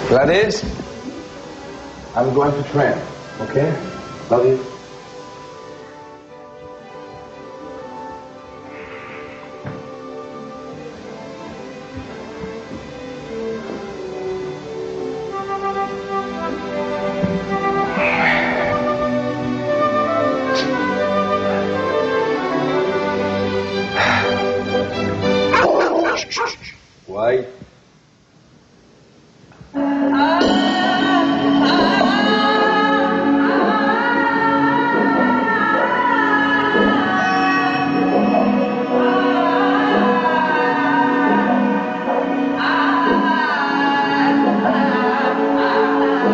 Gladys, I'm going to train, okay? Love you. Why?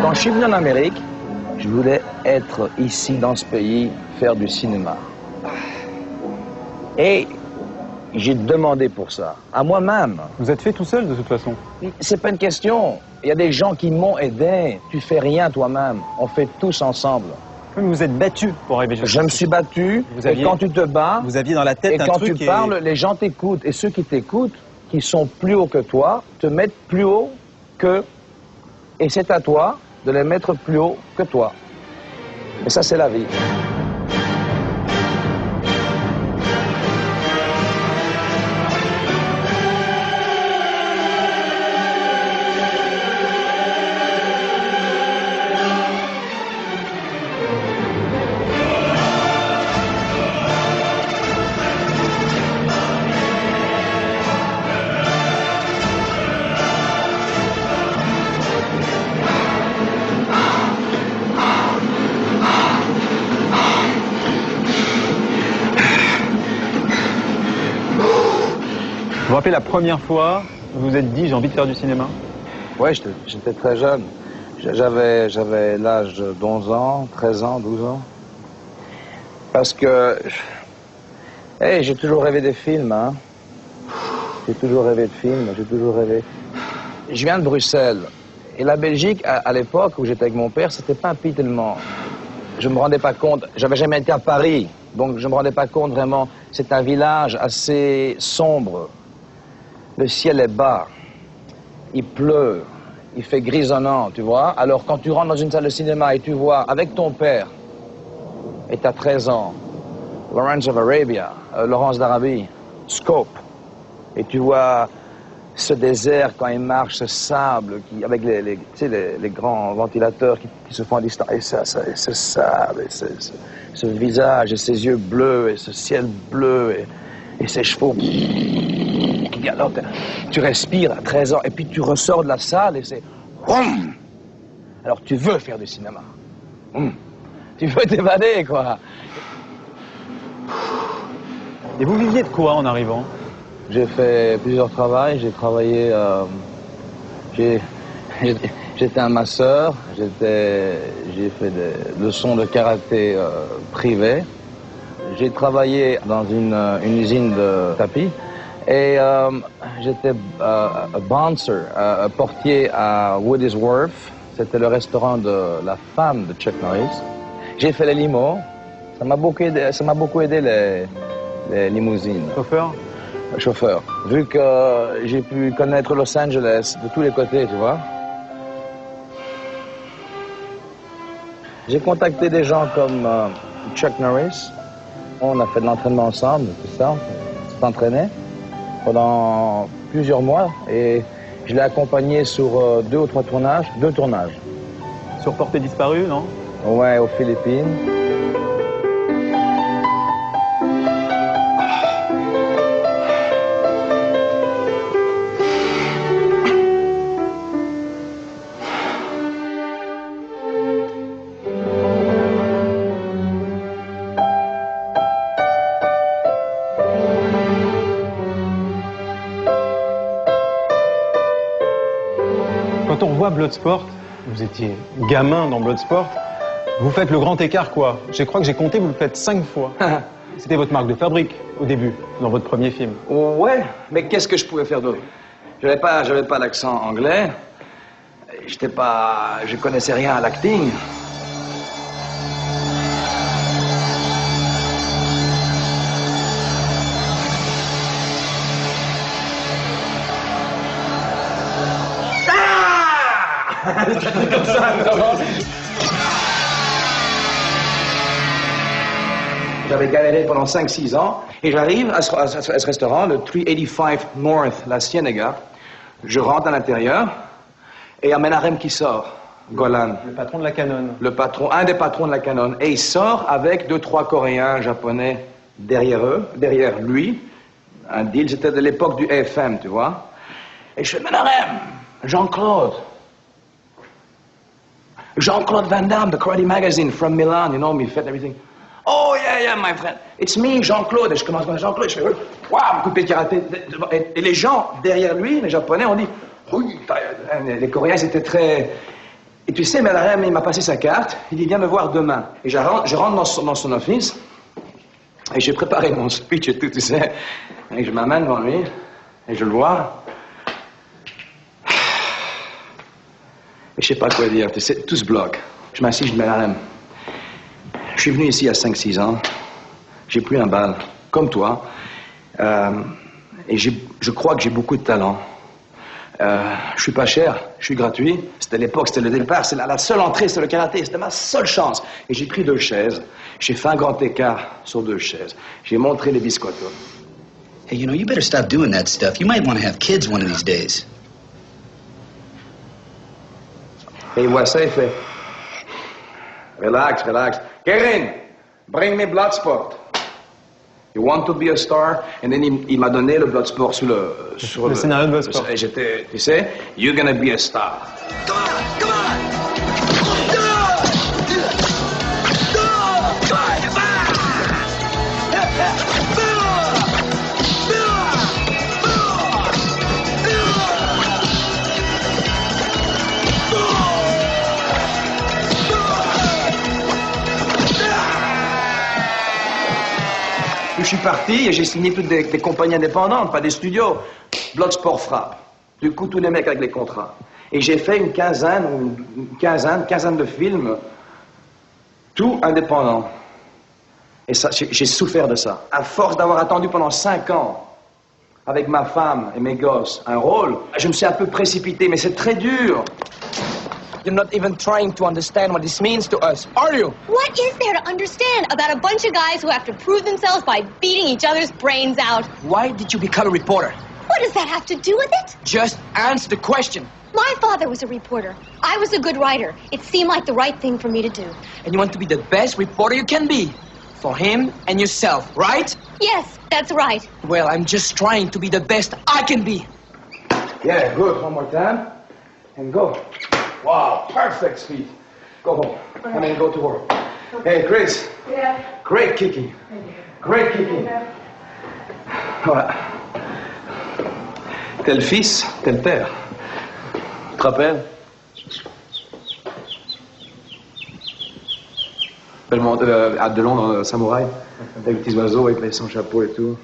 Quand je suis venu en Amérique, je voulais être ici, dans ce pays, faire du cinéma. Et j'ai demandé pour ça, à moi-même. Vous êtes fait tout seul, de toute façon? C'est pas une question. Il y a des gens qui m'ont aidé. Tu fais rien toi-même. On fait tous ensemble. Oui, mais vous êtes battu pour arriver jusqu'à ça. Je me suis battu. Et quand tu te bats, vous aviez dans la tête un truc et quand tu parles, les gens t'écoutent. Et ceux qui t'écoutent, qui sont plus hauts que toi, te mettent plus haut que... Et c'est à toi de les mettre plus haut que toi. Et ça, c'est la vie. Vous vous rappelez la première fois où vous vous êtes dit j'ai envie de faire du cinéma? Oui, j'étais très jeune. J'avais l'âge d'11 ans, 13 ans, 12 ans. Parce que... Hey, j'ai toujours rêvé des films, hein. J'ai toujours rêvé de films, j'ai toujours rêvé. Je viens de Bruxelles. Et la Belgique, à l'époque où j'étais avec mon père, c'était pas un pays tellement... Je me rendais pas compte, j'avais jamais été à Paris, donc je me rendais pas compte vraiment. C'est un village assez sombre. Le ciel est bas, il pleut, il fait grisonnant, tu vois. Alors quand tu rentres dans une salle de cinéma et tu vois avec ton père, et t'as 13 ans, Lawrence of Arabia, Laurence d'Arabie, Scope, et tu vois ce désert quand il marche, ce sable, avec tu sais, les grands ventilateurs qui se font à distance, et ce sable, et ce visage, et ses yeux bleus, et ce ciel bleu, et ses chevaux qui galopent. Tu respires à 13 ans, et puis tu ressors de la salle, et c'est... Alors tu veux faire du cinéma. Tu veux t'évader, quoi. Et vous viviez de quoi en arrivant? J'ai fait plusieurs travails. J'ai travaillé... J'étais un masseur. J'ai fait des leçons de karaté privées. J'ai travaillé dans une usine de tapis. Et j'étais bouncer, portier à Woody's Wharf. C'était le restaurant de la femme de Chuck Norris. J'ai fait les limos. Ça m'a beaucoup aidé les limousines. Chauffeur. Vu que j'ai pu connaître Los Angeles de tous les côtés, tu vois. J'ai contacté des gens comme Chuck Norris. On a fait de l'entraînement ensemble, tout ça. On s'est entraîné pendant plusieurs mois et je l'ai accompagné sur 2 ou 3 tournages, 2 tournages. Sur Portée disparue, non? Ouais, aux Philippines. Quand on revoit Bloodsport, vous étiez gamin dans Bloodsport, vous faites le grand écart, quoi. Je crois que j'ai compté, vous le faites 5 fois. C'était votre marque de fabrique, au début, dans votre premier film. Ouais, mais qu'est-ce que je pouvais faire d'autre? J'avais pas l'accent anglais. Je connaissais rien à l'acting. Comme ça, j'avais galéré pendant 5-6 ans et j'arrive à ce restaurant, le 385 North, la Ciénaga. Je rentre à l'intérieur et il y a Menachem qui sort, Golan. Le patron de la Canon. Un des patrons de la Canon. Et il sort avec 2-3 Coréens, Japonais derrière lui. Un deal, c'était de l'époque du FM, tu vois. Et je fais, Menachem, Jean-Claude Van Damme, the Karate Magazine from Milan, you know, me fit everything. Oh, yeah, my friend. It's me, Jean-Claude. Et je commence par Jean-Claude. Je fais, waouh, coup de pied de karaté. Et les gens derrière lui, les Japonais, ont dit, oui, les Coréens, c'était très... Et tu sais, Menachem, il m'a passé sa carte. Il dit, viens me voir demain. Et je rentre dans son office. Et j'ai préparé mon speech et tout, tu sais. Et je m'amène devant lui. Et je le vois. Et je sais pas quoi dire, tu sais, tout se bloque. Je m'assieds, je dis, Menachem, je suis venu ici à 5-6 ans, j'ai pris un bal, comme toi, et je crois que j'ai beaucoup de talent. Je suis pas cher, je suis gratuit, c'était l'époque, c'était le départ, c'est la seule entrée, c'était le karaté, c'était ma seule chance. Et j'ai pris 2 chaises, j'ai fait un grand écart sur 2 chaises, j'ai montré les biscottos. Hey, you know, you better stop doing that stuff. You might want to have kids one of these days. Et il voit ça, il fait... Relax. Kevin, bring me Bloodsport. You want to be a star? Et then il m'a donné le Bloodsport sur le scénario de Bloodsport. Et j'étais, tu sais, you're gonna be a star. Come on! Je suis parti et j'ai signé toutes des compagnies indépendantes, pas des studios. Bloodsport frappe. Du coup, tous les mecs avec les contrats. Et j'ai fait une quinzaine de films, tout indépendants. Et ça, j'ai souffert de ça. À force d'avoir attendu pendant 5 ans, avec ma femme et mes gosses, un rôle, je me suis un peu précipité, mais c'est très dur. You're not even trying to understand what this means to us, are you? What is there to understand about a bunch of guys who have to prove themselves by beating each other's brains out? Why did you become a reporter? What does that have to do with it? Just answer the question. My father was a reporter. I was a good writer. It seemed like the right thing for me to do. And you want to be the best reporter you can be. For him and yourself, right? Yes, that's right. Well, I'm just trying to be the best I can be. Yeah, good. One more time. And go. Wow, perfect speed. Go home. I mean, go to work. Hey, Chris. Yeah. Great kicking. Great kicking. Voilà. T'es le fils, t'es le père. Tu te rappelles? Hâte de Londres, samouraï, avec les petits oiseaux, avec son chapeau et tout.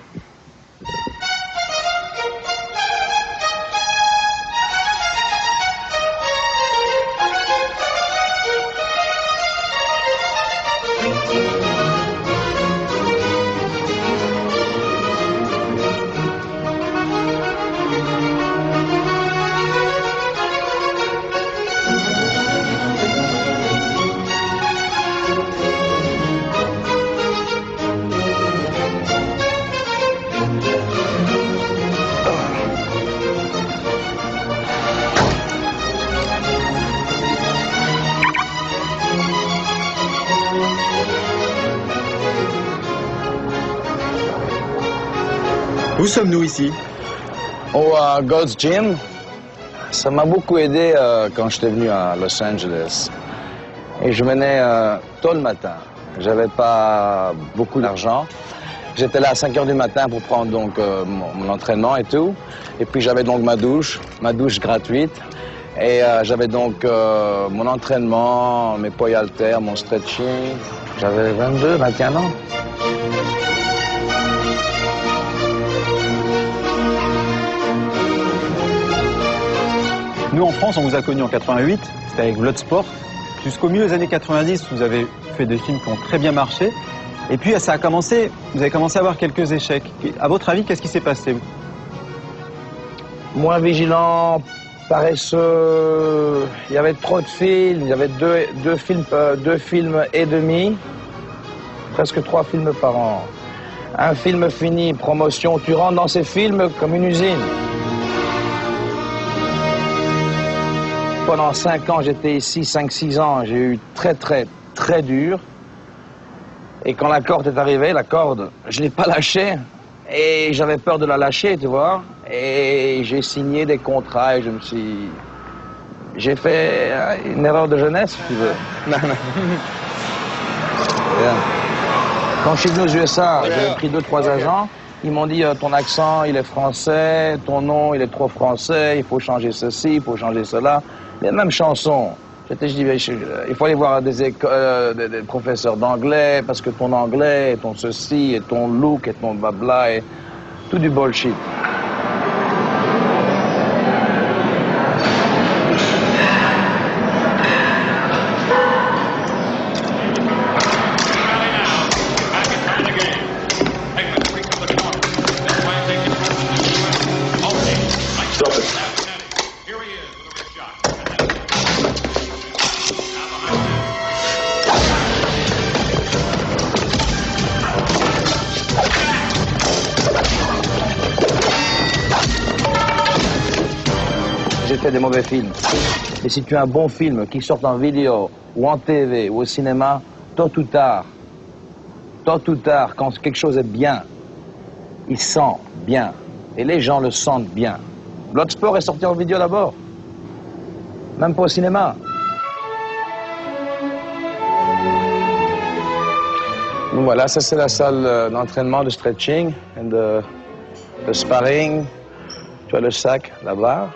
Où sommes-nous ici? Au Gold's Gym, ça m'a beaucoup aidé quand j'étais venu à Los Angeles. Et je venais tôt le matin. J'avais pas beaucoup d'argent. J'étais là à 5 heures du matin pour prendre donc mon entraînement et tout. Et puis j'avais donc ma douche gratuite. Et j'avais donc mon entraînement, mes poids haltères, mon stretching. J'avais 22, 21 ans. Nous, en France, on vous a connu en 88, c'était avec Bloodsport. Jusqu'au milieu des années 90, vous avez fait des films qui ont très bien marché. Et puis, ça a commencé, vous avez commencé à avoir quelques échecs. À votre avis, qu'est-ce qui s'est passé? Moins vigilant, paresseux. Il y avait trop de films. Il y avait deux films et demi. Presque 3 films par an. Un film fini, promotion. Tu rentres dans ces films comme une usine. Pendant 5 ans, j'étais ici, 5-6 ans, j'ai eu très dur. Et quand la corde est arrivée, je l'ai pas lâchée. Et j'avais peur de la lâcher, tu vois. Et j'ai signé des contrats et j'ai fait une erreur de jeunesse, si tu veux. Quand je suis venu aux USA, j'ai pris 2-3 agents. Ils m'ont dit, ton accent, il est français, ton nom, il est trop français, il faut changer ceci, il faut changer cela. Les mêmes chansons. Je dis, il faut aller voir des professeurs d'anglais, parce que ton anglais, et ton ceci, et ton look, et ton blabla, et tout du bullshit. J'ai fait des mauvais films. Et si tu as un bon film qui sort en vidéo, ou en TV, ou au cinéma, tôt ou tard, quand quelque chose est bien, il sent bien. Et les gens le sentent bien. Bloodsport est sorti en vidéo d'abord. Même pas au cinéma. Donc voilà, ça c'est la salle d'entraînement, de stretching, et de sparring. Tu as le sac là-bas.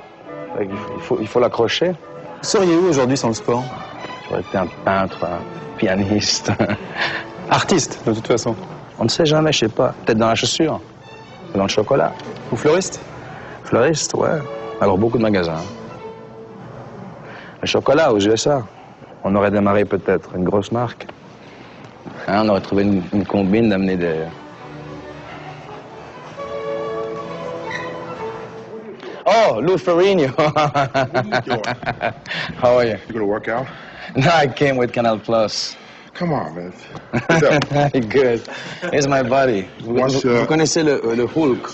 Il faut l'accrocher. Vous seriez où aujourd'hui sans le sport? J'aurais été un peintre, un pianiste. Artiste, de toute façon. On ne sait jamais, je sais pas. Peut-être dans la chaussure, dans le chocolat. Ou fleuriste? Fleuriste, ouais. Alors beaucoup de magasins. Le chocolat aux USA. On aurait démarré peut-être une grosse marque. Hein, on aurait trouvé une combine d'amener des... Oh, Lou Ferrigno. How are you? You gonna work out? No, I came with Canal Plus. Come on, man. What's up? Good. Here's my buddy. Vous connaissez le Hulk?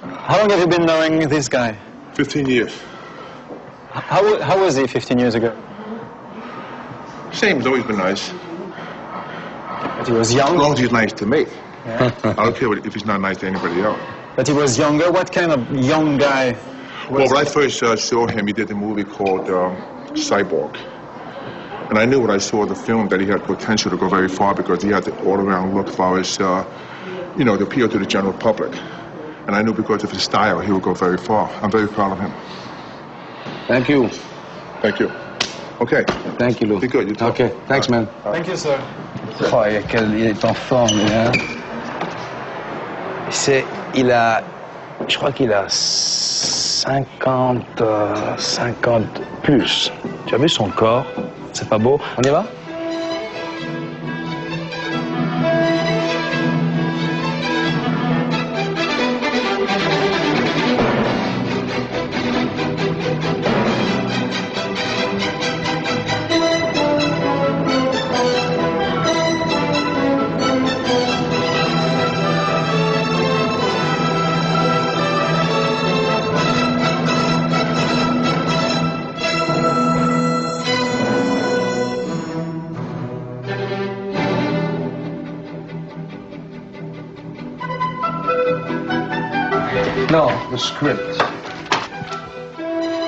How long have you been knowing this guy? 15 years. How was he 15 years ago? Same, he's always been nice. But he was young. As long as he's nice to me. Yeah. I don't care if he's not nice to anybody else. But he was younger. What kind of young guy Well, was when I first saw him, he did a movie called Cyborg. And I knew when I saw the film that he had potential to go very far because he had the all-around look for his, to appeal to the general public. And I knew because of his style, he would go very far. I'm very proud of him. Thank you. Thank you. Okay. Thank you, Lou. Be good. You talk. Okay, thanks, man. Thank you, sir. Oh, il est en forme, lui, hein. Je crois qu'il a 50 plus. Tu as vu son corps? C'est pas beau? On y va? No, the script.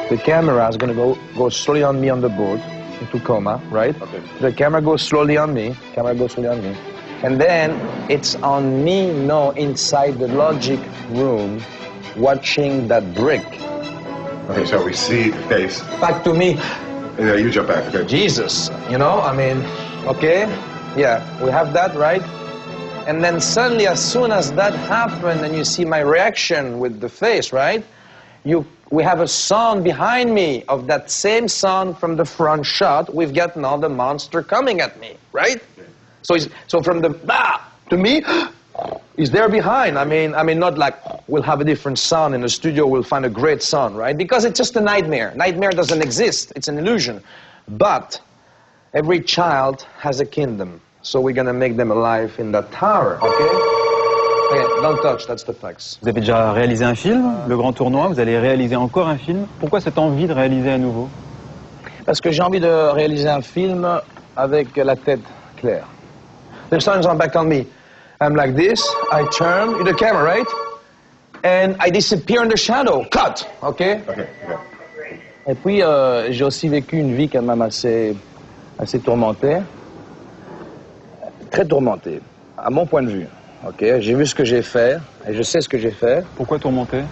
The camera is going to go slowly on me on the boat into coma, right? Okay. The camera goes slowly on me. And then it's on me, inside the logic room, watching that brick. Okay, so we see the face. Back to me. Yeah, you jump back. Okay. Jesus, okay? Yeah, we have that, right? And then suddenly, as soon as that happened, and you see my reaction with the face, right? We have a sound behind me of that same sound from the front shot. We've got now the monster coming at me, right? Okay. So from the to me, he's there behind. I mean, not like we'll have a different sound in the studio. We'll find a great sound, right? Because it's just a nightmare. Nightmare doesn't exist. It's an illusion. But every child has a kingdom. So we're going to make them alive in that tower, okay? Okay, don't touch, that's the facts. Vous avez déjà réalisé un film, Le Grand Tournoi, vous allez réaliser encore un film. Pourquoi cette envie de réaliser à nouveau? Parce que j'ai envie de réaliser un film avec la tête claire. The sun's on back on me. I'm like this, I turn, the camera, right? And I disappear in the shadow. Cut, okay? Okay, yeah. Et puis, j'ai aussi vécu une vie quand même assez tourmentée. Très tourmenté, à mon point de vue. Okay? J'ai vu ce que j'ai fait, et je sais ce que j'ai fait. Pourquoi tourmenté?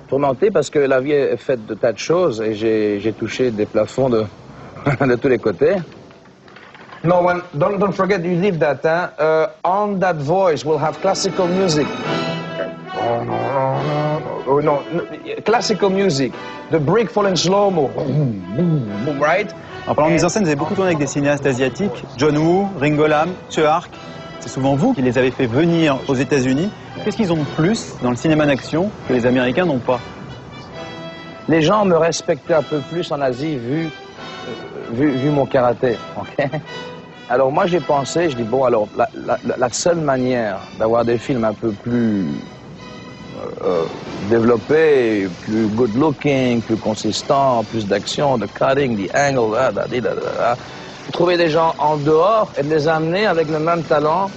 Tourmenté parce que la vie est faite de tas de choses, et j'ai touché des plafonds de tous les côtés. No, don't forget, you leave that, hein? On that voice, we'll have classical music. Oh, no, classical music. The brick falling slow-mo. Right? En parlant de mise en scène, vous avez beaucoup tourné avec des cinéastes asiatiques, John Woo, Ringo Lam, Tsui Hark. C'est souvent vous qui les avez fait venir aux États-Unis. Qu'est-ce qu'ils ont de plus dans le cinéma d'action que les Américains n'ont pas? Les gens me respectaient un peu plus en Asie vu mon karaté. Okay? Alors moi j'ai pensé, je dis bon alors la seule manière d'avoir des films un peu plus développés, plus good looking, plus consistants, plus d'action, de cutting, the angle, trouver des gens en dehors et de les amener avec le même talent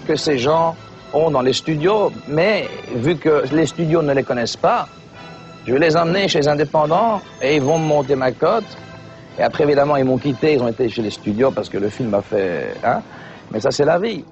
que ces gens ont dans les studios, mais vu que les studios ne les connaissent pas, je vais les emmener chez les indépendants et ils vont me monter ma cote. Et après, évidemment, ils m'ont quitté, ils ont été chez les studios parce que le film a fait... Hein? Mais ça, c'est la vie.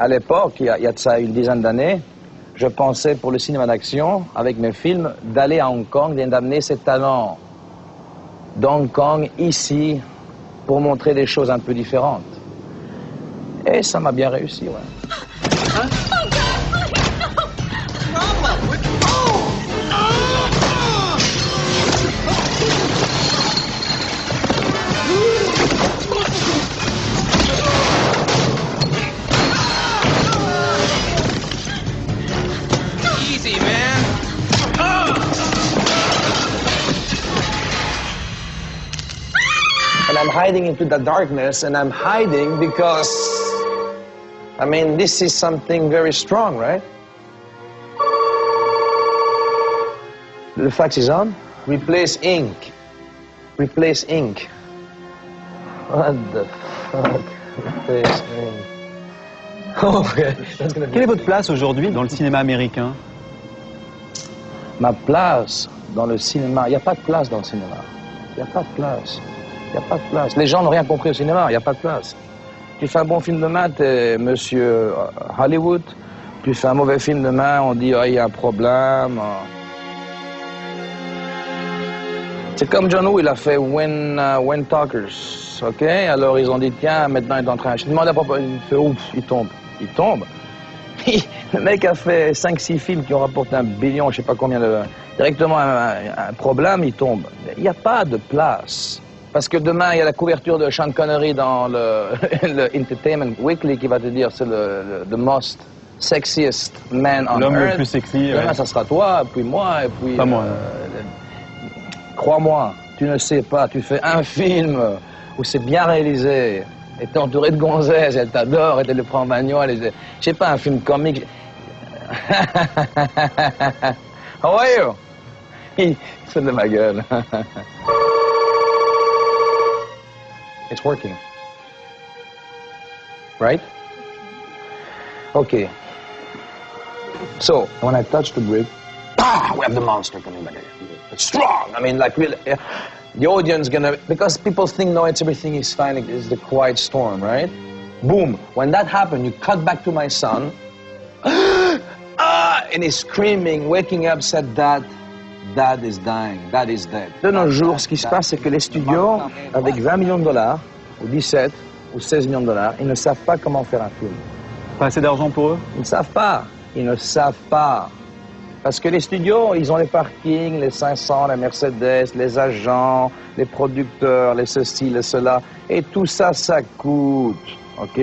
À l'époque, il y a de ça une dizaine d'années, je pensais pour le cinéma d'action, avec mes films, d'aller à Hong Kong et d'amener ces talents d'Hong Kong ici pour montrer des choses un peu différentes. Et ça m'a bien réussi, ouais. Easy, man. And I'm hiding into the darkness, and I'm hiding because, I mean, this is something very strong, right? The fax is on. Replace ink. Replace ink. What the fuck? Replace ink. Okay. That's gonna be... Quelle est votre place aujourd'hui dans le cinéma américain? Ma place dans le cinéma, il n'y a pas de place dans le cinéma. Il n'y a pas de place. Il n'y a pas de place. Les gens n'ont rien compris au cinéma, il n'y a pas de place. Tu fais un bon film demain, t'es monsieur Hollywood. Tu fais un mauvais film demain, on dit, oh, il y a un problème. C'est comme John Woo, il a fait When Talkers, ok? Alors ils ont dit, tiens, maintenant il est en train... Je demande à propos, il fait, ouf, il tombe. Il tombe. Le mec a fait 5-6 films qui ont rapporté 1 billion, je sais pas combien de... Directement un problème, il tombe. Il n'y a pas de place. Parce que demain, il y a la couverture de Sean Connery dans le Entertainment Weekly qui va te dire c'est the most sexiest man on earth. L'homme le plus sexy. Demain, Ouais. ça sera toi, puis moi, et puis... Pas moi. Crois-moi, tu ne sais pas, tu fais un film où c'est bien réalisé, et t'es entouré de gonzesses, elles t'adorent, et tu les prends en bagnole, et je sais pas, un film comique. How are you? Il se fout de ma gueule. It's working. Right? Okay. So, when I touch the brick, we have the monster coming back. It's strong. I mean, like, really, the audience gonna... Because people think, no, everything is fine, it's the quiet storm, right? Boom. When that happened, you cut back to my son, and he's screaming, waking up, said, Dad is dying, Dad is dead. De nos jours, ce qui se passe, c'est que les studios, avec 20 millions de dollars, ou 17, ou 16 millions de dollars, ils ne savent pas comment faire un film. Pas assez d'argent pour eux? Ils ne savent pas. Ils ne savent pas. Parce que les studios, ils ont les parkings, les 500, les Mercedes, les agents, les producteurs, les ceci, les cela. Et tout ça, ça coûte. OK?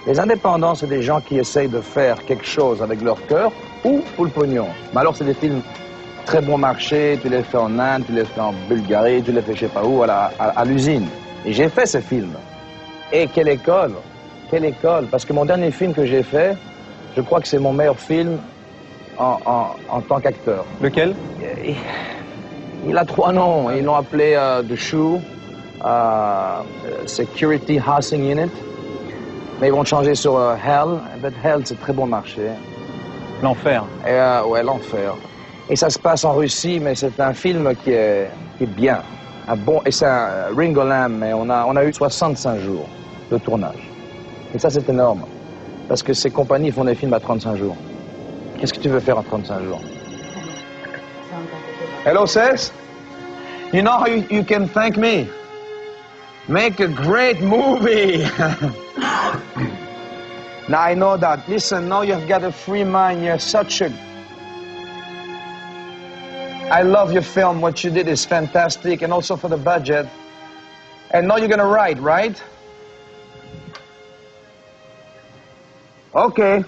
Les indépendants, c'est des gens qui essayent de faire quelque chose avec leur cœur ou pour le pognon. Mais alors, c'est des films très bon marché. Tu les fais en Inde, tu les fais en Bulgarie, tu les fais je sais pas où, à l'usine. Et j'ai fait ces films. Et quelle école! Quelle école! Parce que mon dernier film que j'ai fait, je crois que c'est mon meilleur film en tant qu'acteur. Lequel? Il a 3 noms. Ils l'ont appelé The Shoe, Security Housing Unit. Mais ils vont changer sur Hell. But Hell, c'est très bon marché. L'enfer. Ouais, l'enfer. Et ça se passe en Russie, mais c'est un film qui est bien. Et c'est un Ringo Lam, mais on a eu 65 jours de tournage. Et ça, c'est énorme. Parce que ces compagnies font des films à 35 jours. Qu'est-ce que tu veux faire en 35 jours? Hello, sis? You know how you can thank me? Make a great movie. Now I know that. Listen, now you've got a free mind. You're such a... I love your film. What you did is fantastic, and also for the budget. And now you're gonna write, right? Okay.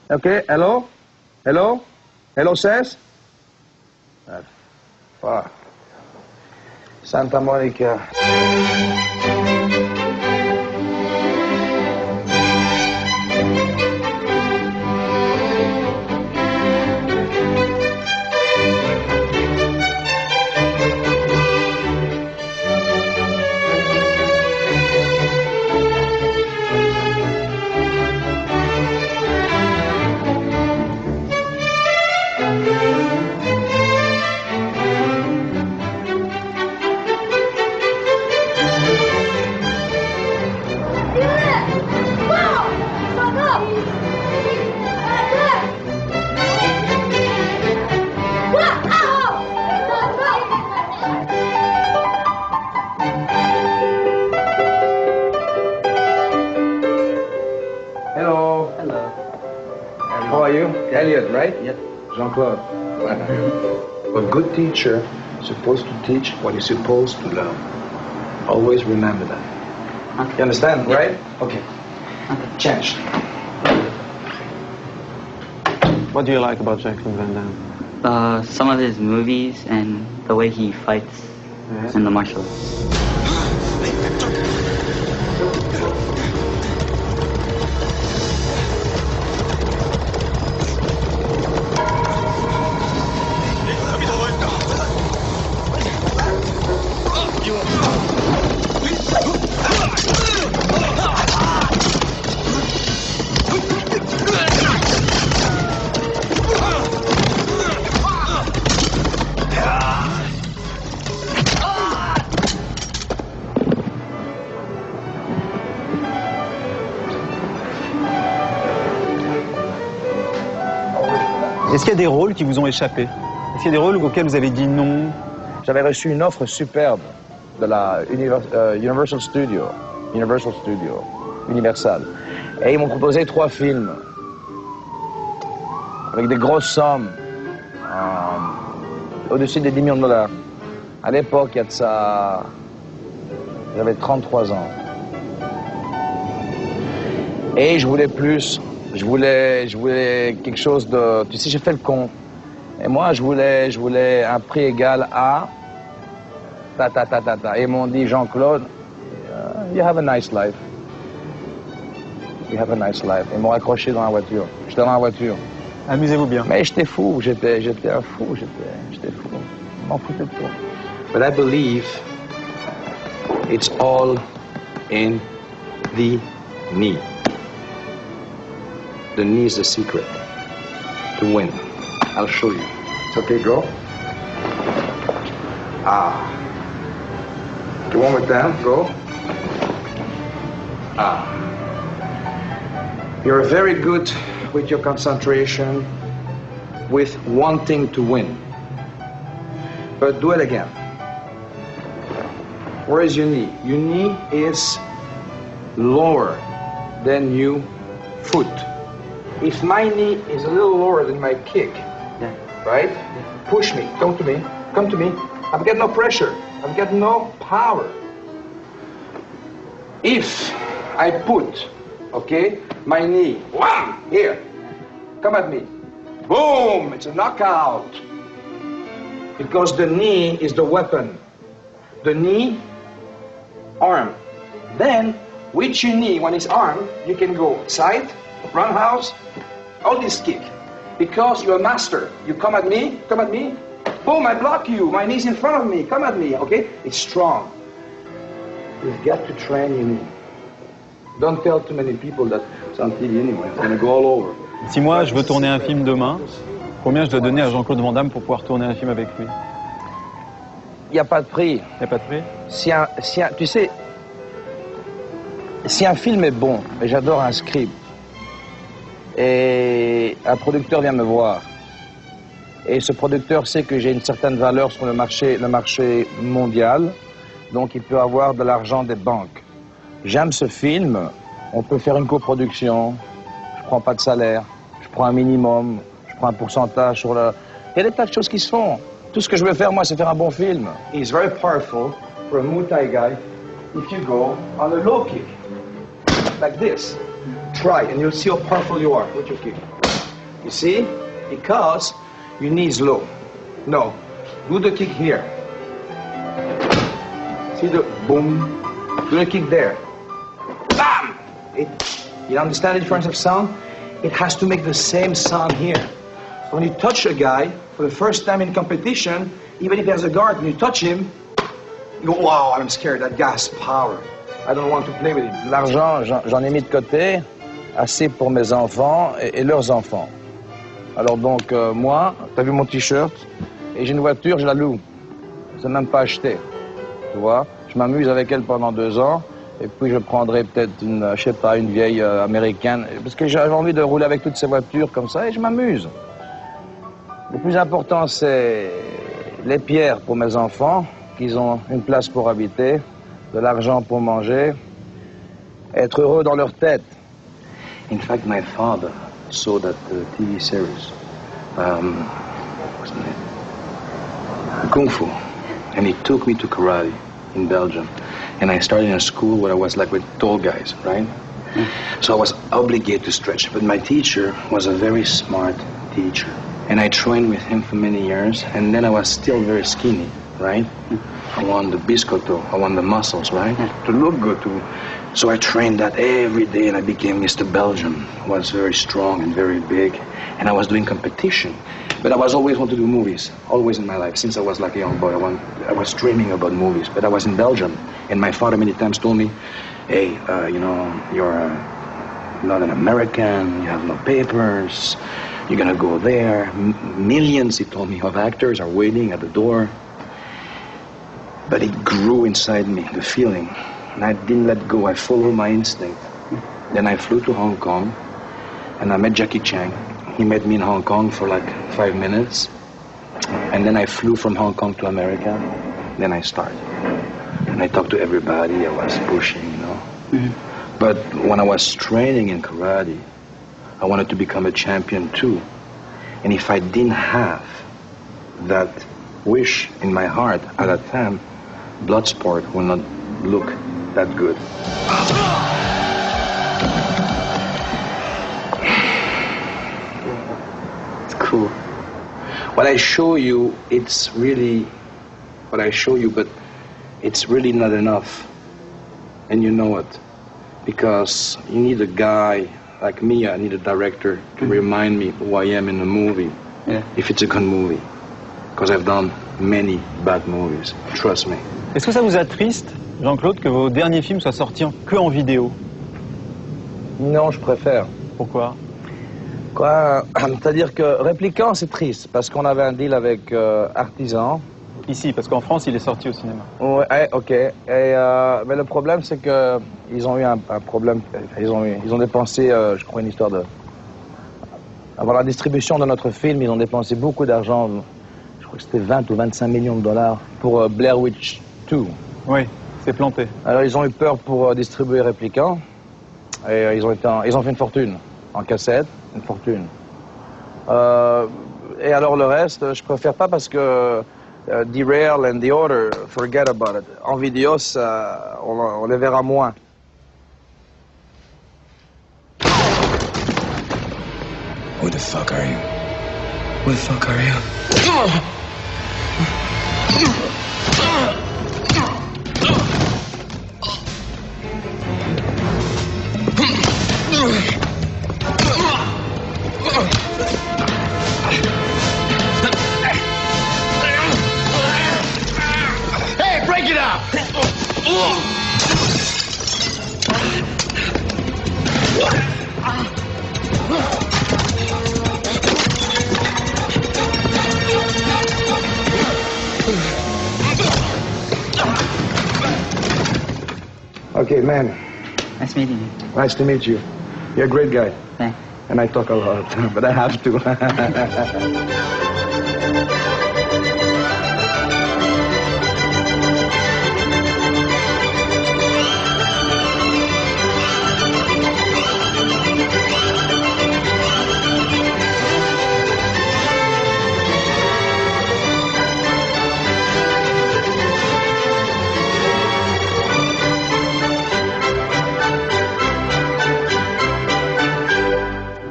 Okay, hello? Hello? Hello, says? Fuck. Santa Monica. Hello. Hello. How are you? Elliot, right? Yep. Jean-Claude. A good teacher is supposed to teach what he's supposed to learn. Always remember that. Okay. You understand, Yep. right? Okay. Change. What do you like about Jean-Claude Van Damme? Some of his movies and the way he fights in the martial arts. Est-ce qu'il y a des rôles qui vous ont échappé? Est-ce qu'il y a des rôles auxquels vous avez dit non? J'avais reçu une offre superbe de la Universal Studio. Universal. Et ils m'ont proposé 3 films. Avec des grosses sommes. Au-dessus des $10 millions. À l'époque, il y a de ça... J'avais 33 ans. Et je voulais plus. Je voulais quelque chose de... Tu sais, j'ai fait le con. Et moi, je voulais un prix égal à... Et ils m'ont dit, Jean-Claude, you have a nice life. You have a nice life. Ils m'ont accroché dans la voiture. J'étais dans la voiture. Amusez-vous bien. Mais j'étais fou, j'étais un fou, j'étais fou. Je m'en foutais de tout. But I believe it's all in the knee. The knee is the secret to win. I'll show you. It's okay, go. Okay, one more time, go. You're very good with your concentration, with wanting to win. But do it again. Where is your knee? Your knee is lower than your foot. If my knee is a little lower than my kick, right? Push me, come to me, come to me. I've got no pressure, I've got no power. If I put, okay, my knee, wham, here, come at me, boom, it's a knockout. Because the knee is the weapon. The knee, arm. Then, with your knee, when it's arm, you can go side, roundhouse, all this kick. Because you're a master. You come at me, boom, I block you. My knee's in front of me, come at me, okay? It's strong. You've got to train your knee. Don't tell too many people that it's on TV anyway. It's gonna go all over. Si moi, je veux tourner un film demain, combien je dois donner à Jean-Claude Van Damme pour pouvoir tourner un film avec lui? Il n'y a pas de prix. Il n'y a pas de prix? Tu sais, si un film est bon, et j'adore un script, et un producteur vient me voir, et ce producteur sait que j'ai une certaine valeur sur le marché mondial, donc il peut avoir de l'argent des banques. J'aime ce film, on peut faire une coproduction, je prends pas de salaire, je prends un minimum, je prends un pourcentage sur le... Il y a des tas de choses qui se font. Tout ce que je veux faire, moi, c'est faire un bon film. It's very powerful for a Muay Thai guy if you go on a low kick, like this. Try, and you'll see how powerful you are with your kick. You see? Because your knee is low. No, do the kick here. See the boom? Do the kick there. Bam! You understand the difference of sound? It has to make the same sound here. So when you touch a guy for the first time in competition, even if he has a guard, when you touch him, you go, wow, I'm scared, that guy has power. I don't want to play with him. L'argent, j'en ai mis de côté, assez pour mes enfants et leurs enfants. Alors donc, moi, t'as vu mon t-shirt, et j'ai une voiture, je la loue. Je n'ai même pas acheté, tu vois. Je m'amuse avec elle pendant 2 ans, et puis je prendrai peut-être une, je sais pas, une vieille américaine, parce que j'avais envie de rouler avec toutes ces voitures comme ça, et je m'amuse. Le plus important, c'est les pierres pour mes enfants, qu'ils ont une place pour habiter, de l'argent pour manger, être heureux dans leur tête. In fact, my father saw that TV series, what's the name? Kung Fu, and he took me to karate in Belgium. And I started in a school where I was like with tall guys, right? So I was obligated to stretch, but my teacher was a very smart teacher. And I trained with him for many years, and then I was still very skinny, right? I want the biscotto, I want the muscles, right? To look good, So I trained that every day, and I became Mr. Belgium. I was very strong and very big, and I was doing competition. But I was always wanted to do movies, always in my life. Since I was like a young boy, I was dreaming about movies. But I was in Belgium, and my father many times told me, hey, you know, you're not an American, you have no papers, you're gonna go there. Millions, he told me, of actors are waiting at the door. But it grew inside me, the feeling. And I didn't let go, I followed my instinct. Then I flew to Hong Kong, and I met Jackie Chan. He met me in Hong Kong for like 5 minutes. And then I flew from Hong Kong to America. Then I started. And I talked to everybody, I was pushing, you know. Mm-hmm. But when I was training in karate, I wanted to become a champion too. And if I didn't have that wish in my heart at that time, Bloodsport will not look that good. It's cool. What I show you, it's really what I show you, but it's really not enough. And you know it. Because you need a guy like me, I need a director to remind me who I am in a movie, if it's a good movie. Because I've done many bad movies, trust me. Est-ce que ça vous attriste, Jean-Claude, que vos derniers films soient sortis que en vidéo? Non, je préfère. Pourquoi? Quoi? C'est-à-dire que Répliquant, c'est triste, parce qu'on avait un deal avec Artisan. Ici, parce qu'en France, il est sorti au cinéma. Ouais, ok. Mais le problème, c'est que ils ont eu un problème. Ils ont dépensé, je crois, une histoire de... Avant la distribution de notre film, ils ont dépensé beaucoup d'argent. Je crois que c'était 20 ou 25 millions de dollars pour Blair Witch 2. Oui, c'est planté. Alors, ils ont eu peur pour distribuer Répliquant. Et ils ont fait une fortune en cassette, une fortune. Et alors le reste, je préfère pas parce que Derail and The Order, forget about it. En vidéo, ça, on les verra moins. Who the fuck are you? Who the fuck are you? Hey, break it up! Okay, man. Nice meeting you. Nice to meet you. You're a great guy. Thanks. And I talk a lot, but I have to.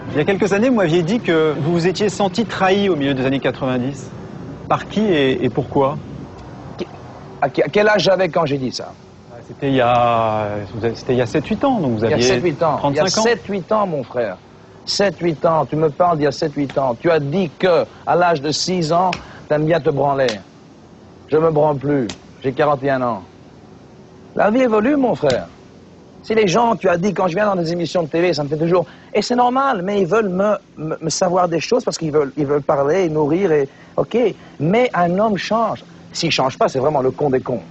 Il y a quelques années, vous m'aviez dit que vous vous étiez senti trahi au milieu des années 90. Par qui et pourquoi? À quel âge j'avais quand j'ai dit ça? C'était il y a 7-8 ans, donc vous aviez 35 ans. Il y a 7-8 ans, mon frère. 7-8 ans, tu me parles d'il y a 7-8 ans. Tu as dit que à l'âge de 6 ans, t'aimes bien te branler. Je me branle plus. J'ai 41 ans. La vie évolue, mon frère. Si les gens, tu as dit, quand je viens dans des émissions de télé, ça me fait toujours... Et c'est normal, mais ils veulent me savoir des choses parce qu'ils veulent parler, nourrir, et... OK, mais un homme change. S'il change pas, c'est vraiment le con des cons.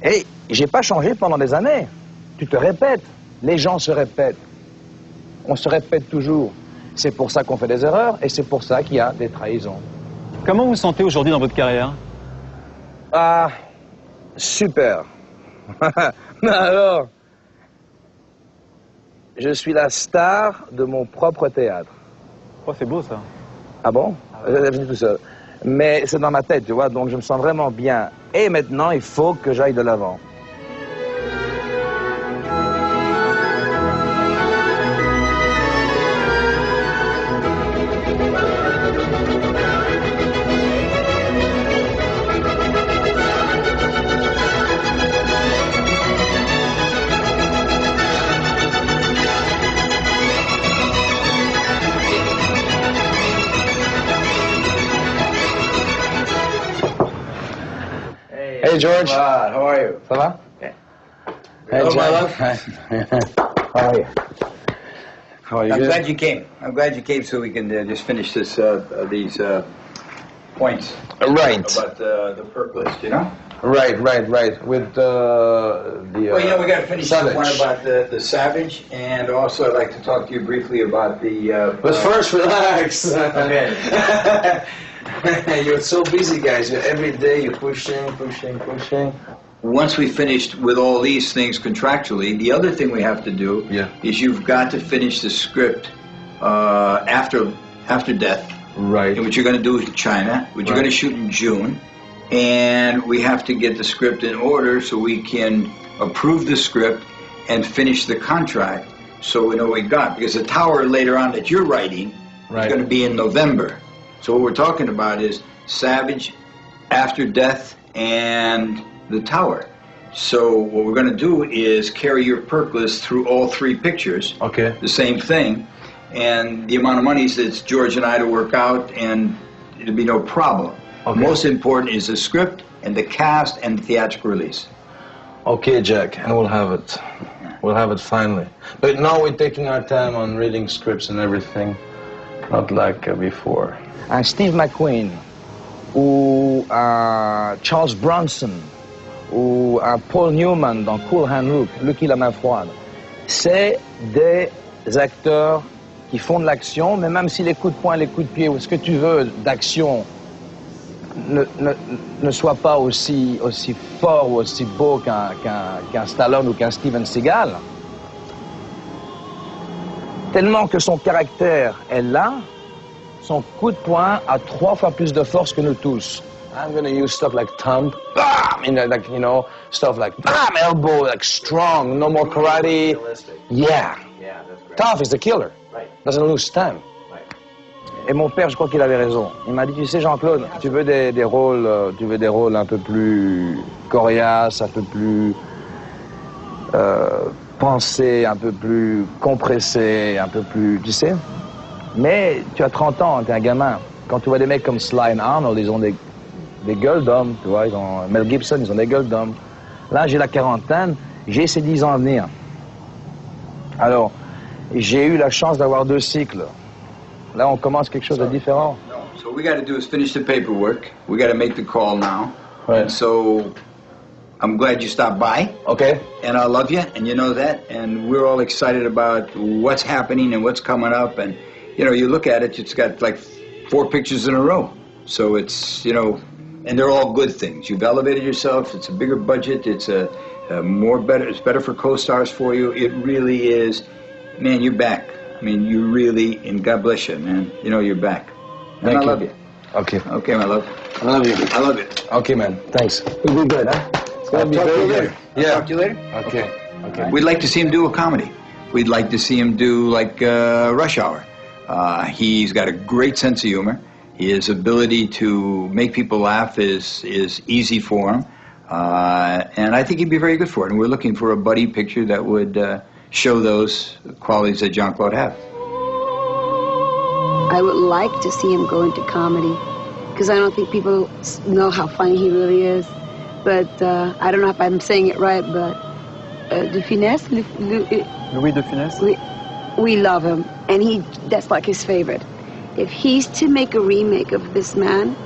Et j'ai pas changé pendant des années. Tu te répètes. Les gens se répètent. On se répète toujours. C'est pour ça qu'on fait des erreurs et c'est pour ça qu'il y a des trahisons. Comment vous vous sentez aujourd'hui dans votre carrière? Ah, super. Alors... je suis la star de mon propre théâtre. Oh, c'est beau ça. Ah bon? Je dis tout seul. Mais c'est dans ma tête, tu vois, donc je me sens vraiment bien. Et maintenant, il faut que j'aille de l'avant. Hey George. How are you? Ça va? Yeah. Hey Hello, my Jack. How are you? How are you? I'm Good? glad you came. I'm glad you came so we can just finish this these points Right. about the perk list, you know? Right. With the Well, you know, we got to finish Savage. the one about the Savage, and also I'd like to talk to you briefly about the... But first, relax. Okay. You're so busy, guys. Every day you're pushing. Once we finished with all these things contractually, the other thing we have to do is you've got to finish the script after death. Right. And what you're going to do in China, what you're going to shoot in June, and we have to get the script in order so we can approve the script and finish the contract so we know what we got. Because the Tower later on that you're writing is going to be in November. So what we're talking about is Savage, After Death, and the Tower. So what we're going to do is carry your perk list through all three pictures. Okay. The same thing. And the amount of money is George and I to work out, and it'll be no problem. Okay. Most important is the script and the cast and the theatrical release. Okay, Jack, and we'll have it. We'll have it finally. But now we're taking our time on reading scripts and everything, not like before. Un Steve McQueen, ou un Charles Bronson, ou un Paul Newman dans Cool Hand Luke, Lucky la main froide, c'est des acteurs qui font de l'action, mais même si les coups de poing, les coups de pied, ou ce que tu veux d'action ne soit pas aussi fort ou aussi beau qu'un Stallone ou qu'un Steven Seagal, tellement que son caractère est là, son coup de poing a 3 fois plus de force que nous tous. I'm going to use stuff like thumb, bam, like, you know, stuff like bam, elbow, like strong, no more karate. Yeah. Tough is the killer. Doesn't lose time. Et mon père, je crois qu'il avait raison. Il m'a dit, tu sais, Jean-Claude, tu veux des rôles un peu plus coriaces, un peu plus pensés, un peu plus compressés, un peu plus, tu sais. Mais tu as 30 ans, tu es un gamin. Quand tu vois des mecs comme Sly et Arnold, ils ont des gueules d'hommes, tu vois. Mel Gibson, ils ont des gueules d'hommes. Là, j'ai la quarantaine, j'ai ces 10 ans à venir. Alors, j'ai eu la chance d'avoir 2 cycles. Là, on commence quelque chose de différent. No. So what we got to do is finish the paperwork. We got to make the call now. Right. And so I'm glad you stopped by. Okay. And I love you, and you know that. And we're all excited about what's happening and what's coming up. And, you know, you look at it, it's got like 4 pictures in a row. So it's, you know, and they're all good things. You've elevated yourself. It's a bigger budget. It's a more better. It's better for co-stars for you. It really is. Man, you're back. I mean, you really, and God bless you, man. You know, you're back. And Thank I you. love you. Okay. Okay, my love. I love you. I love you. Okay, man. Thanks. We'll be good, huh? It's going to be Talk to very you good. later. Yeah. Talk to you later. Okay. We'd like to see him do a comedy. We'd like to see him do like Rush Hour. He's got a great sense of humor. His ability to make people laugh is easy for him. And I think he'd be very good for it. And we're looking for a buddy picture that would show those qualities that Jean-Claude has. I would like to see him go into comedy because I don't think people know how funny he really is. But I don't know if I'm saying it right, but De Funès, Louis De Funès? we love him, and that's like his favorite. If he's to make a remake of this man,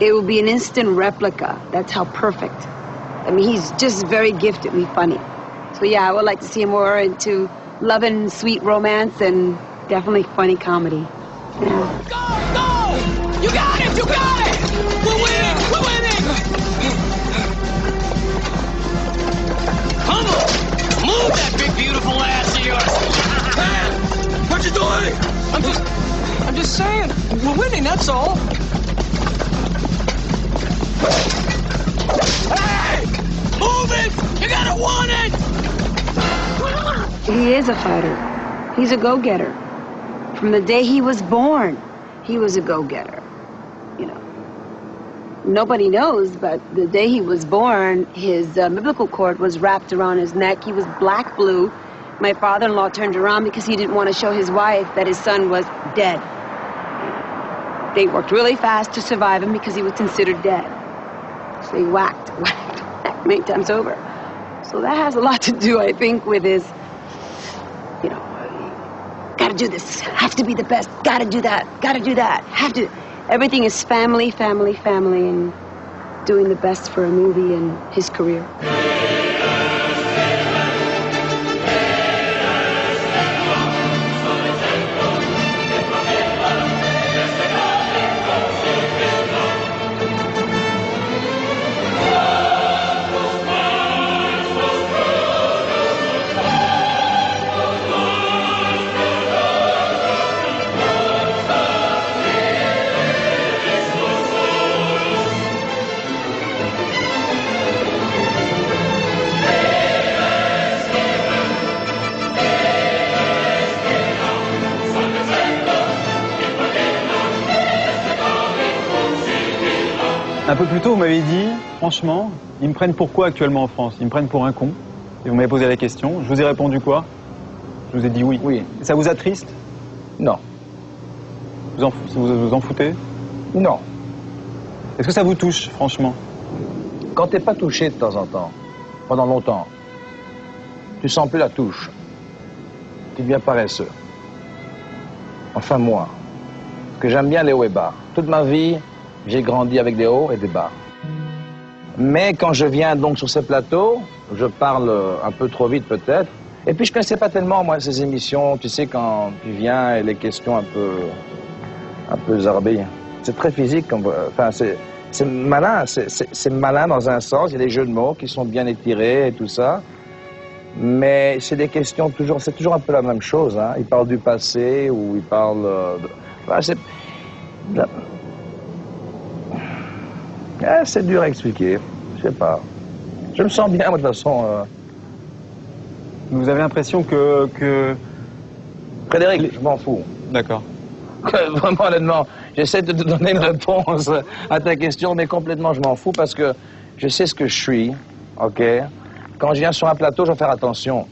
it will be an instant replica. That's how perfect. I mean, he's just very giftedly funny. So yeah, I would like to see him more into love and sweet romance and definitely funny comedy. Yeah. Go! Go! You got it! You got it! We're winning! We're winning! Come on! Move that big beautiful ass of yours! What you doing? I'm just saying, we're winning, that's all. Hey! Move it! You gotta want it! He is a fighter. He's a go-getter. From the day he was born, he was a go-getter. You know, nobody knows, but the day he was born, his umbilical cord was wrapped around his neck. He was black blue. My father-in-law turned around because he didn't want to show his wife that his son was dead. They worked really fast to survive him because he was considered dead. So they whacked many times over. So that has a lot to do, I think, with his, you know, gotta do this, have to be the best, gotta do that, have to. Everything is family, family, family, and doing the best for a movie and his career. Un peu plus tôt, vous m'avez dit, franchement, ils me prennent pour quoi actuellement en France? Ils me prennent pour un con. Et vous m'avez posé la question. Je vous ai répondu quoi? Je vous ai dit oui. Oui. Et ça vous attriste? Non. Vous en foutez? Non. Est-ce que ça vous touche, franchement? Quand t'es pas touché de temps en temps, pendant longtemps, tu sens plus la touche. Tu deviens paresseux. Enfin moi, parce que j'aime bien les hauts et bas. Toute ma vie, j'ai grandi avec des hauts et des bas. Mais quand je viens donc sur ces plateaux, je parle un peu trop vite peut-être. Et puis je connaissais pas tellement moi ces émissions, tu sais quand tu viens et les questions un peu zarbées. C'est très physique, enfin c'est malin, c'est malin dans un sens, il y a des jeux de mots qui sont bien étirés et tout ça. Mais c'est des questions toujours, c'est toujours un peu la même chose, hein. Ils parlent du passé ou ils parlent c'est dur à expliquer, je sais pas. Je me sens bien, moi, de toute façon. Vous avez l'impression que... Frédéric, je m'en fous. D'accord. Vraiment, honnêtement, j'essaie de te donner une réponse à ta question, mais complètement, je m'en fous parce que je sais ce que je suis, ok? Quand je viens sur un plateau, je vais faire attention.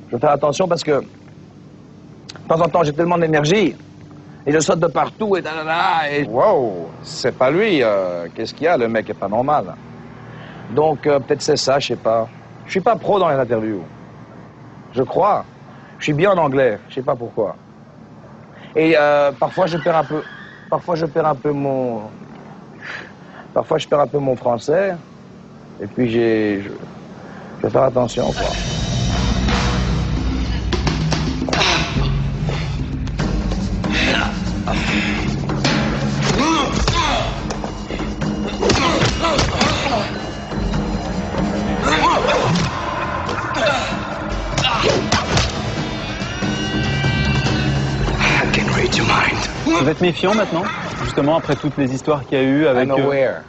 Je vais faire attention parce que, de temps en temps, j'ai tellement d'énergie. Et je saute de partout et et wow, c'est pas lui. Qu'est-ce qu'il y a? Le mec est pas normal. Donc peut-être c'est ça, je sais pas. Je suis pas pro dans les interviews. Je crois. Je suis bien en anglais. Je sais pas pourquoi. Et parfois je perds un peu. Parfois je perds un peu mon. Parfois je perds un peu mon français. Et puis je vais faire attention, quoi. Vous êtes méfiant maintenant, justement, après toutes les histoires qu'il y a eu avec... I'm aware.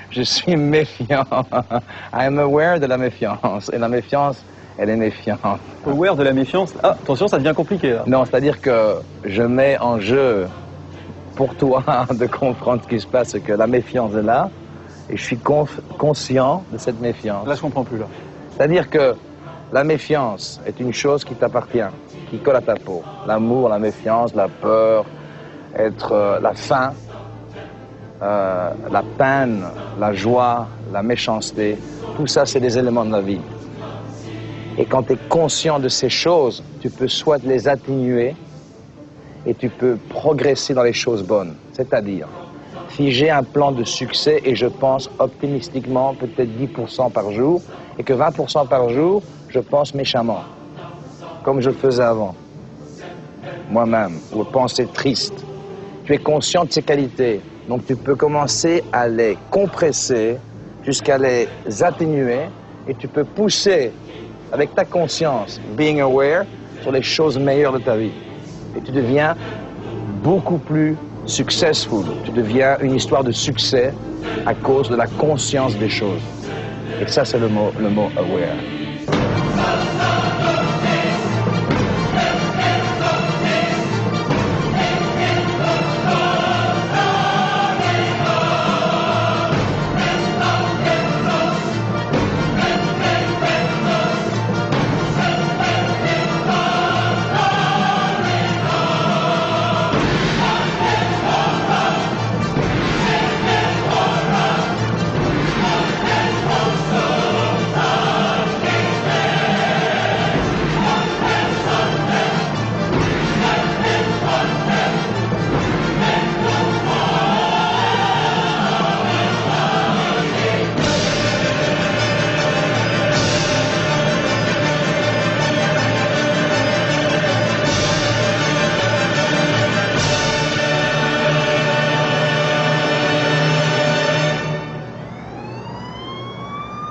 Je suis méfiant. I'm aware de la méfiance. Et la méfiance, elle est méfiante. Aware de la méfiance? Ah, attention, ça devient compliqué, là. Non, c'est-à-dire que je mets en jeu pour toi de comprendre ce qui se passe, que la méfiance est là, et je suis conscient de cette méfiance. Là, je comprends plus, là. C'est-à-dire que la méfiance est une chose qui t'appartient, qui colle à ta peau. L'amour, la méfiance, la peur, la faim, la peine, la joie, la méchanceté, tout ça, c'est des éléments de la vie. Et quand tu es conscient de ces choses, tu peux soit les atténuer et tu peux progresser dans les choses bonnes. C'est-à-dire, si j'ai un plan de succès et je pense optimistiquement peut-être 10% par jour et que 20% par jour, je pense méchamment, comme je le faisais avant, moi-même, ou penser triste. Tu es conscient de ces qualités, donc tu peux commencer à les compresser jusqu'à les atténuer et tu peux pousser avec ta conscience, being aware, sur les choses meilleures de ta vie. Et tu deviens beaucoup plus successful. Tu deviens une histoire de succès à cause de la conscience des choses. Et ça, c'est le mot aware.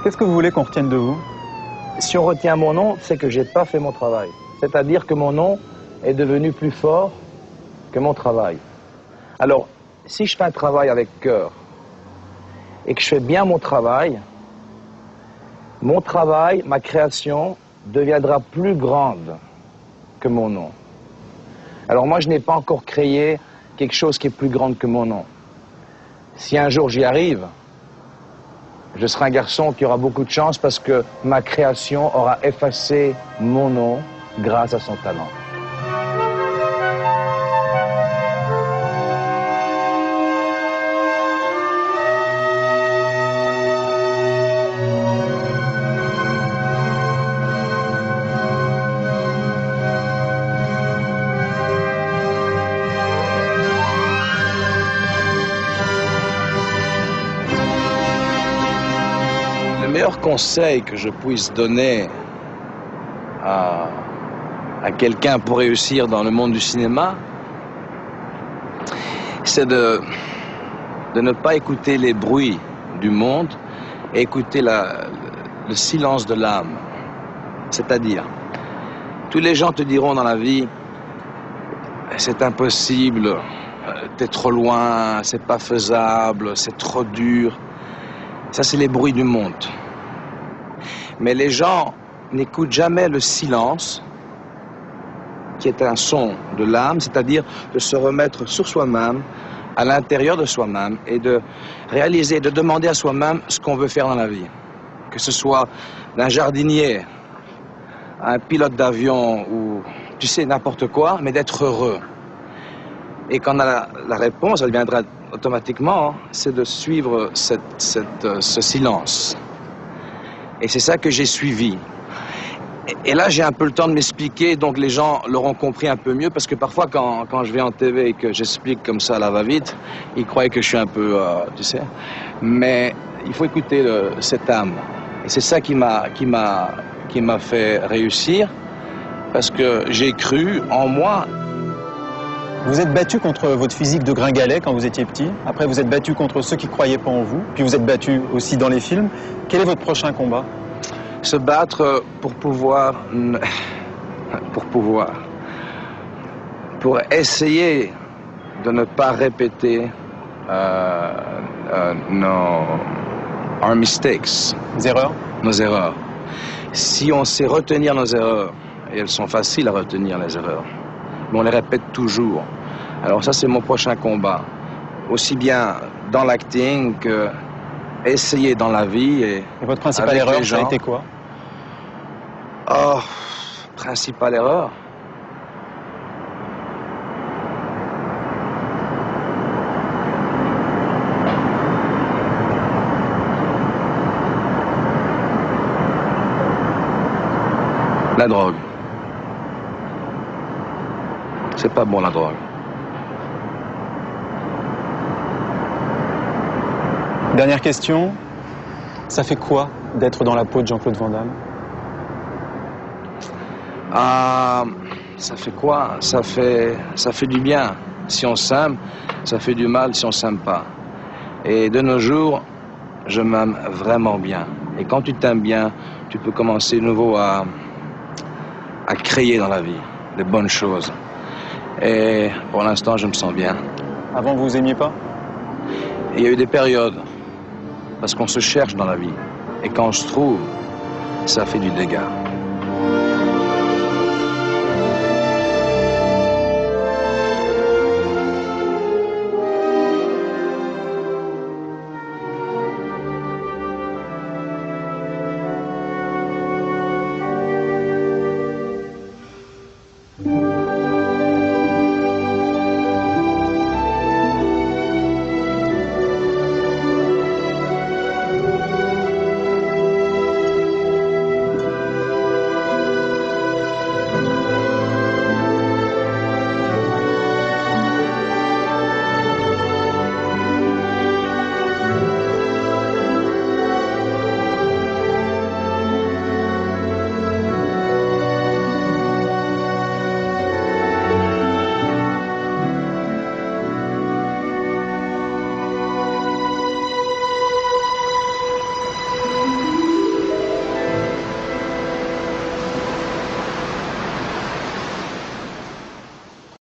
Qu'est-ce que vous voulez qu'on retienne de vous? Si on retient mon nom, c'est que j'ai pas fait mon travail. C'est-à-dire que mon nom est devenu plus fort que mon travail. Alors, si je fais un travail avec cœur et que je fais bien mon travail, ma création, deviendra plus grande que mon nom. Alors moi, je n'ai pas encore créé quelque chose qui est plus grand que mon nom. Si un jour j'y arrive, je serai un garçon qui aura beaucoup de chance parce que ma création aura effacé mon nom grâce à son talent. Le meilleur conseil que je puisse donner à quelqu'un pour réussir dans le monde du cinéma, c'est de ne pas écouter les bruits du monde et écouter le silence de l'âme. C'est-à-dire, tous les gens te diront dans la vie, c'est impossible, t'es trop loin, c'est pas faisable, c'est trop dur. Ça, c'est les bruits du monde. Mais les gens n'écoutent jamais le silence, qui est un son de l'âme, c'est-à-dire de se remettre sur soi-même, à l'intérieur de soi-même, et de réaliser, de demander à soi-même ce qu'on veut faire dans la vie. Que ce soit d'un jardinier, un pilote d'avion, ou tu sais, n'importe quoi, mais d'être heureux. Et quand on a la réponse, elle viendra automatiquement, c'est de suivre ce silence. Et c'est ça que j'ai suivi. Et là, j'ai un peu le temps de m'expliquer, donc les gens l'auront compris un peu mieux, parce que parfois, quand je vais en TV et que j'explique comme ça à la va-vite, ils croient que je suis un peu, tu sais. Mais il faut écouter cette âme. Et c'est ça qui m'a fait réussir, parce que j'ai cru en moi. Vous êtes battu contre votre physique de gringalet quand vous étiez petit. Après, vous êtes battu contre ceux qui ne croyaient pas en vous. Puis vous êtes battu aussi dans les films. Quel est votre prochain combat? Se battre pour essayer de ne pas répéter our mistakes. Nos erreurs. Si on sait retenir nos erreurs, et elles sont faciles à retenir les erreurs, mais on les répète toujours. Alors ça, c'est mon prochain combat. Aussi bien dans l'acting que essayer dans la vie. Et votre principale erreur, ça a été quoi? Oh, principale erreur? La drogue. C'est pas bon, la drogue. Dernière question. Ça fait quoi d'être dans la peau de Jean-Claude Van Damme? Ça fait quoi? Ça fait du bien si on s'aime, ça fait du mal si on s'aime pas. Et de nos jours, je m'aime vraiment bien. Et quand tu t'aimes bien, tu peux commencer de nouveau à créer dans la vie des bonnes choses. Et pour l'instant, je me sens bien. Avant, vous aimiez pas? Il y a eu des périodes, parce qu'on se cherche dans la vie. Et quand on se trouve, ça fait du dégât.